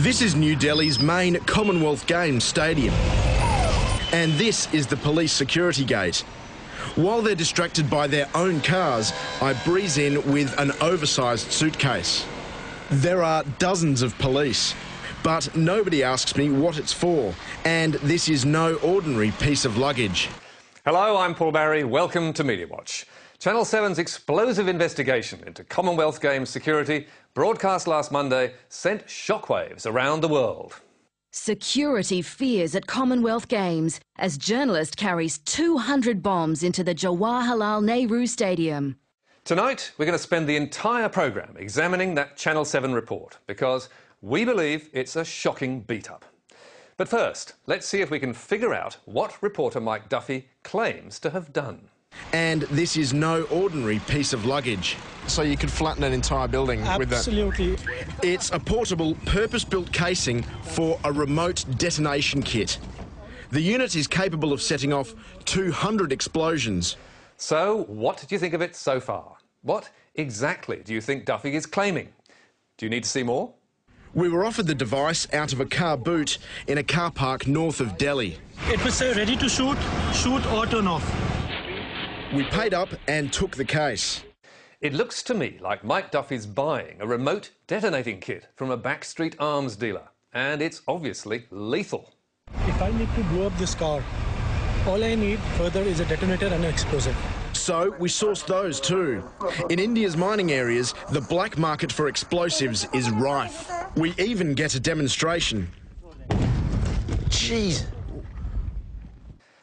This is New Delhi's main Commonwealth Games stadium. And this is the police security gate. While they're distracted by their own cars, I breeze in with an oversized suitcase. There are dozens of police, but nobody asks me what it's for, and this is no ordinary piece of luggage. Hello, I'm Paul Barry. Welcome to Media Watch. Channel 7's explosive investigation into Commonwealth Games security, broadcast last Monday, sent shockwaves around the world. Security fears at Commonwealth Games as journalist carries 200 bombs into the Jawaharlal Nehru Stadium. Tonight, we're going to spend the entire programme examining that Channel 7 report because we believe it's a shocking beat-up. But first, let's see if we can figure out what reporter Mike Duffy claims to have done. And this is no ordinary piece of luggage. So you could flatten an entire building with that? Absolutely. It's a portable, purpose-built casing for a remote detonation kit. The unit is capable of setting off 200 explosions. So, what do you think of it so far? What exactly do you think Duffy is claiming? Do you need to see more? We were offered the device out of a car boot in a car park north of Delhi. It was ready to shoot or turn off. We paid up and took the case. It looks to me like Mike Duffy's buying a remote detonating kit from a backstreet arms dealer, and it's obviously lethal. If I need to blow up this car, all I need further is a detonator and an explosive. So we sourced those too. In India's mining areas, the black market for explosives is rife. We even get a demonstration. Jeez.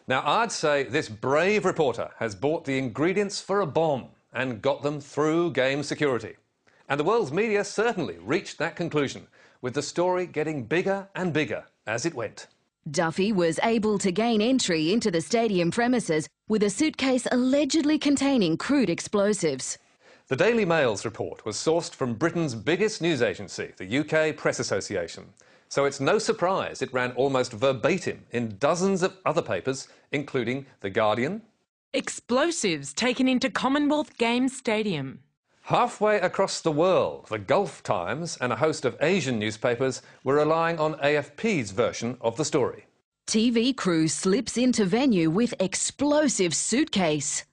Now, I'd say this brave reporter has bought the ingredients for a bomb and got them through game security. And the world's media certainly reached that conclusion, with the story getting bigger and bigger as it went. Duffy was able to gain entry into the stadium premises with a suitcase allegedly containing crude explosives. The Daily Mail's report was sourced from Britain's biggest news agency, the UK Press Association. So it's no surprise it ran almost verbatim in dozens of other papers, including The Guardian. Explosives taken into Commonwealth Games Stadium. Halfway across the world, the Gulf Times and a host of Asian newspapers were relying on AFP's version of the story. TV crew slips into venue with explosive suitcase.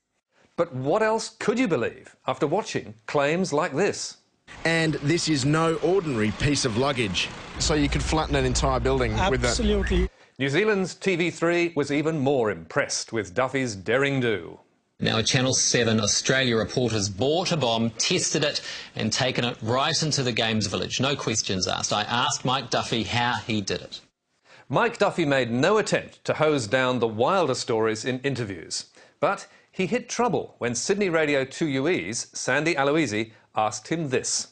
But what else could you believe after watching claims like this? And this is no ordinary piece of luggage. So you could flatten an entire building with that? Absolutely. New Zealand's TV3 was even more impressed with Duffy's daring-do. Now, Channel 7 Australia reporters bought a bomb, tested it and taken it right into the Games village. No questions asked. I asked Mike Duffy how he did it. Mike Duffy made no attempt to hose down the wilder stories in interviews. But he hit trouble when Sydney Radio 2UE's Sandy Aloisi asked him this.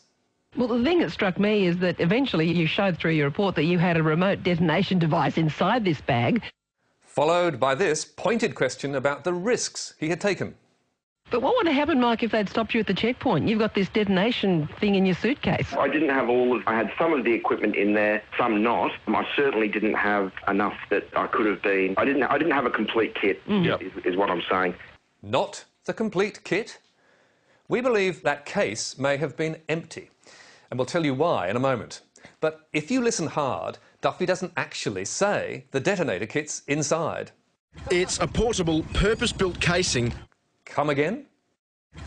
Well, the thing that struck me is that eventually you showed through your report that you had a remote detonation device inside this bag. Followed by this pointed question about the risks he had taken. But what would have happened, Mike, if they'd stopped you at the checkpoint? You've got this detonation thing in your suitcase. I didn't have I had some of the equipment in there, some not. I certainly didn't have enough that I could have been. I didn't have a complete kit, is what I'm saying. Not the complete kit? We believe that case may have been empty, and we'll tell you why in a moment. But if you listen hard, Duffy doesn't actually say the detonator kit's inside. It's a portable, purpose-built casing. Come again?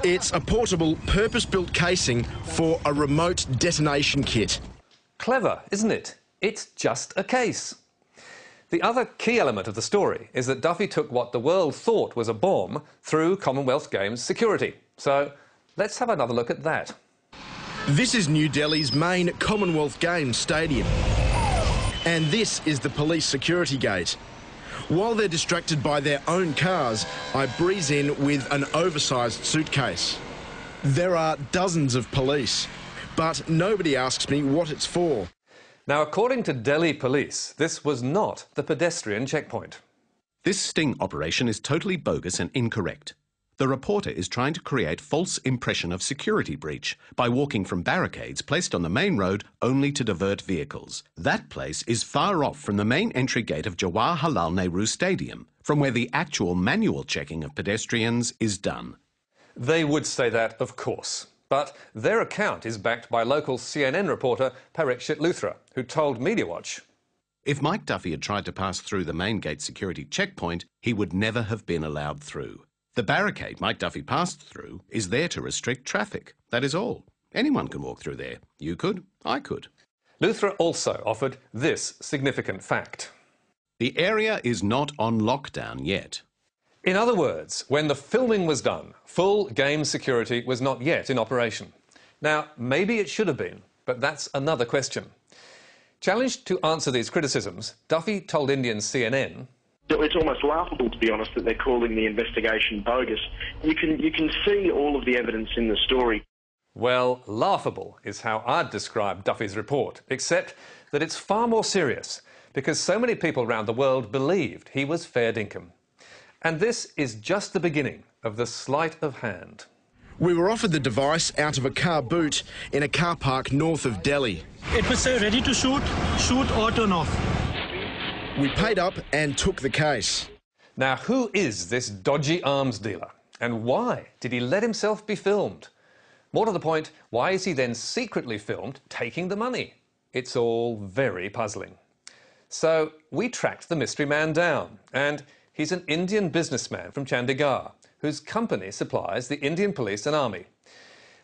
It's a portable, purpose-built casing for a remote detonation kit. Clever, isn't it? It's just a case. The other key element of the story is that Duffy took what the world thought was a bomb through Commonwealth Games security. So let's have another look at that. This is New Delhi's main Commonwealth Games stadium. And this is the police security gate. While they're distracted by their own cars, I breeze in with an oversized suitcase. There are dozens of police, but nobody asks me what it's for. Now, according to Delhi police, this was not the pedestrian checkpoint. This sting operation is totally bogus and incorrect. The reporter is trying to create false impression of security breach by walking from barricades placed on the main road only to divert vehicles. That place is far off from the main entry gate of Jawaharlal Nehru Stadium, from where the actual manual checking of pedestrians is done. They would say that, of course. But their account is backed by local CNN reporter Parikshit Luthra, who told MediaWatch, If Mike Duffy had tried to pass through the main gate security checkpoint, he would never have been allowed through. The barricade Mike Duffy passed through is there to restrict traffic. That is all. Anyone can walk through there. You could, I could. Luthra also offered this significant fact. The area is not on lockdown yet. In other words, when the filming was done, full game security was not yet in operation. Now, maybe it should have been, but that's another question. Challenged to answer these criticisms, Duffy told Indian CNN, It's almost laughable, to be honest, that they're calling the investigation bogus. You can see all of the evidence in the story. well, laughable is how I'd describe Duffy's report, except that it's far more serious, because so many people around the world believed he was fair dinkum. And this is just the beginning of the sleight of hand. We were offered the device out of a car boot in a car park north of Delhi. It will say ready to shoot, shoot or turn off. We paid up and took the case. Now, who is this dodgy arms dealer? And why did he let himself be filmed? More to the point, why is he then secretly filmed taking the money? It's all very puzzling. So we tracked the mystery man down, and he's an Indian businessman from Chandigarh, whose company supplies the Indian police and army.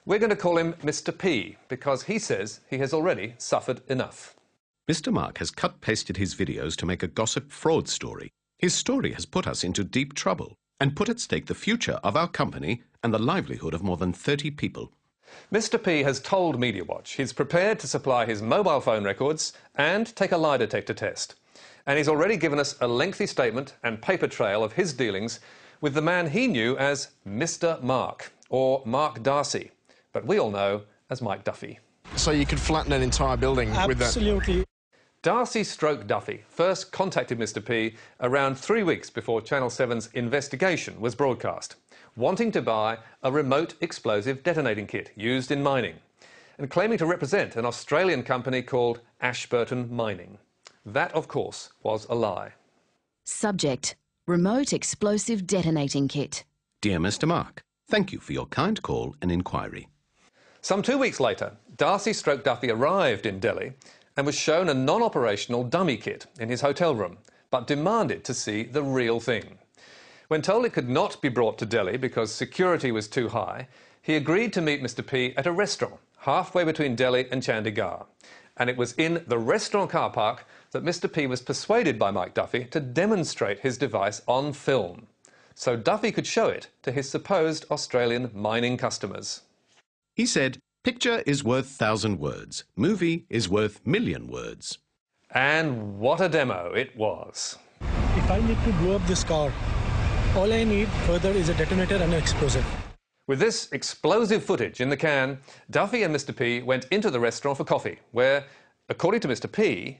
We're going to call him Mr. P, because he says he has already suffered enough. Mr. Mark has cut-pasted his videos to make a gossip fraud story. His story has put us into deep trouble and put at stake the future of our company and the livelihood of more than 30 people. Mr. P has told MediaWatch he's prepared to supply his mobile phone records and take a lie detector test. And he's already given us a lengthy statement and paper trail of his dealings with the man he knew as Mr. Mark, or Mark Darcy, but we all know as Mike Duffy. So you could flatten an entire building with that? Absolutely. Darcy stroke Duffy first contacted Mr. P around 3 weeks before Channel 7's investigation was broadcast, wanting to buy a remote explosive detonating kit used in mining, and claiming to represent an Australian company called Ashburton Mining. That, of course, was a lie. Subject: remote explosive detonating kit. Dear Mr. Mark, thank you for your kind call and inquiry. Some 2 weeks later, Darcy stroke Duffy arrived in Delhi and was shown a non-operational dummy kit in his hotel room, but demanded to see the real thing. When told it could not be brought to Delhi because security was too high, he agreed to meet Mr. P at a restaurant halfway between Delhi and Chandigarh. And it was in the restaurant car park that Mr. P was persuaded by Mike Duffy to demonstrate his device on film, so Duffy could show it to his supposed Australian mining customers. He said, "Picture is worth 1,000 words. Movie is worth 1,000,000 words." And what a demo it was. If I need to blow up this car, all I need further is a detonator and an explosive. With this explosive footage in the can, Duffy and Mr. P went into the restaurant for coffee, where, according to Mr. P,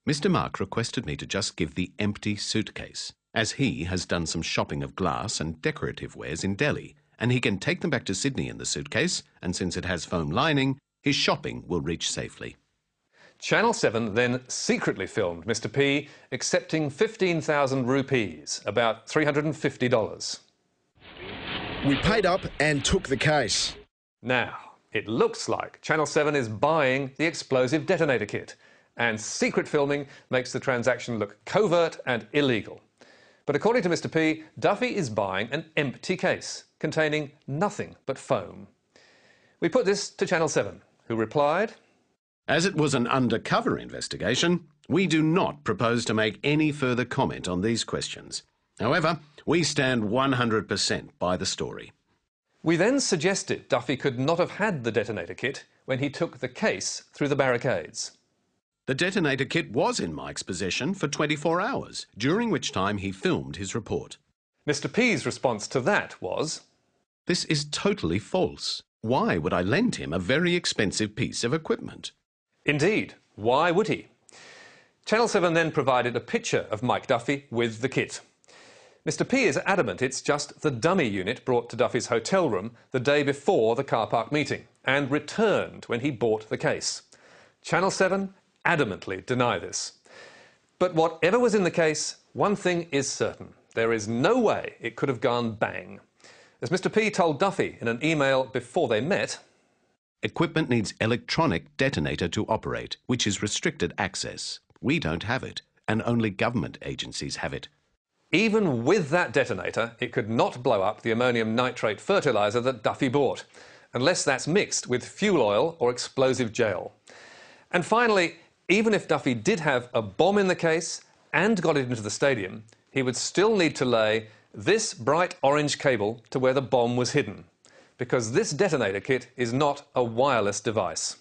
Mr. Mark requested me to just give the empty suitcase, as he has done some shopping of glass and decorative wares in Delhi, and he can take them back to Sydney in the suitcase, and since it has foam lining, his shopping will reach safely. Channel 7 then secretly filmed Mr. P accepting 15,000 rupees, about $350. We paid up and took the case. Now, it looks like Channel 7 is buying the explosive detonator kit, and secret filming makes the transaction look covert and illegal. But according to Mr. P, Duffy is buying an empty case containing nothing but foam. We put this to Channel 7, who replied, As it was an undercover investigation, we do not propose to make any further comment on these questions. However, we stand 100% by the story. We then suggested Duffy could not have had the detonator kit when he took the case through the barricades. The detonator kit was in Mike's possession for 24 hours, during which time he filmed his report. Mr. P's response to that was, This is totally false. Why would I lend him a very expensive piece of equipment? Indeed, why would he? Channel 7 then provided a picture of Mike Duffy with the kit. Mr. P is adamant it's just the dummy unit brought to Duffy's hotel room the day before the car park meeting and returned when he bought the case. Channel 7 adamantly deny this. But whatever was in the case, one thing is certain. There is no way it could have gone bang. As Mr. P told Duffy in an email before they met, Equipment needs electronic detonator to operate, which is restricted access. We don't have it, and only government agencies have it. Even with that detonator, it could not blow up the ammonium nitrate fertiliser that Duffy bought, unless that's mixed with fuel oil or explosive gel. And finally, even if Duffy did have a bomb in the case and got it into the stadium, he would still need to lay this bright orange cable to where the bomb was hidden, because this detonator kit is not a wireless device.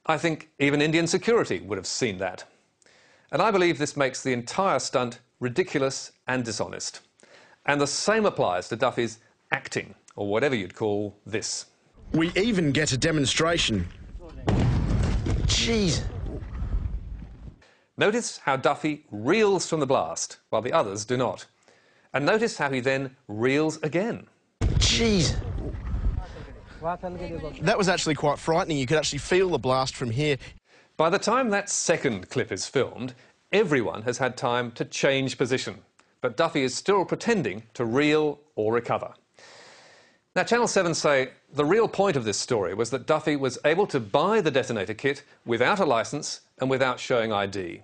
I think even Indian security would have seen that. And I believe this makes the entire stunt ridiculous and dishonest. And the same applies to Duffy's acting, or whatever you'd call this. We even get a demonstration. Jeez. Notice how Duffy reels from the blast, while the others do not. And notice how he then reels again. Jeez. That was actually quite frightening. You could actually feel the blast from here. By the time that second clip is filmed, everyone has had time to change position. But Duffy is still pretending to reel or recover. Now, Channel 7 say the real point of this story was that Duffy was able to buy the detonator kit without a licence and without showing ID.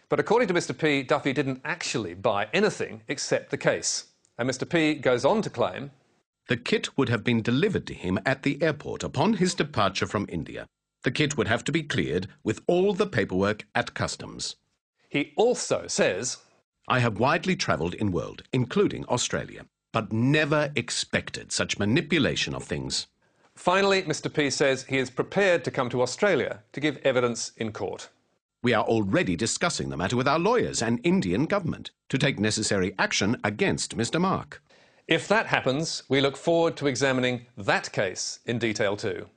But according to Mr P, Duffy didn't actually buy anything except the case. And Mr P goes on to claim The kit would have been delivered to him at the airport upon his departure from India. The kit would have to be cleared with all the paperwork at customs. He also says, I have widely travelled in world, including Australia, but never expected such manipulation of things. Finally, Mr P says he is prepared to come to Australia to give evidence in court. We are already discussing the matter with our lawyers and Indian government to take necessary action against Mr Mark. If that happens, we look forward to examining that case in detail too.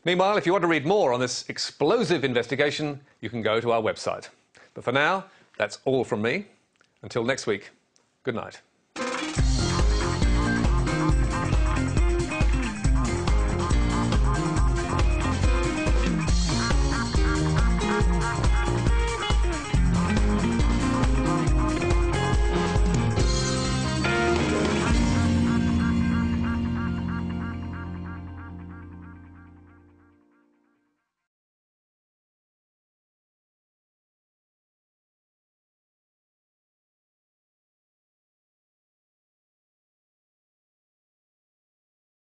Meanwhile, if you want to read more on this explosive investigation, you can go to our website. But for now, that's all from me. Until next week, good night.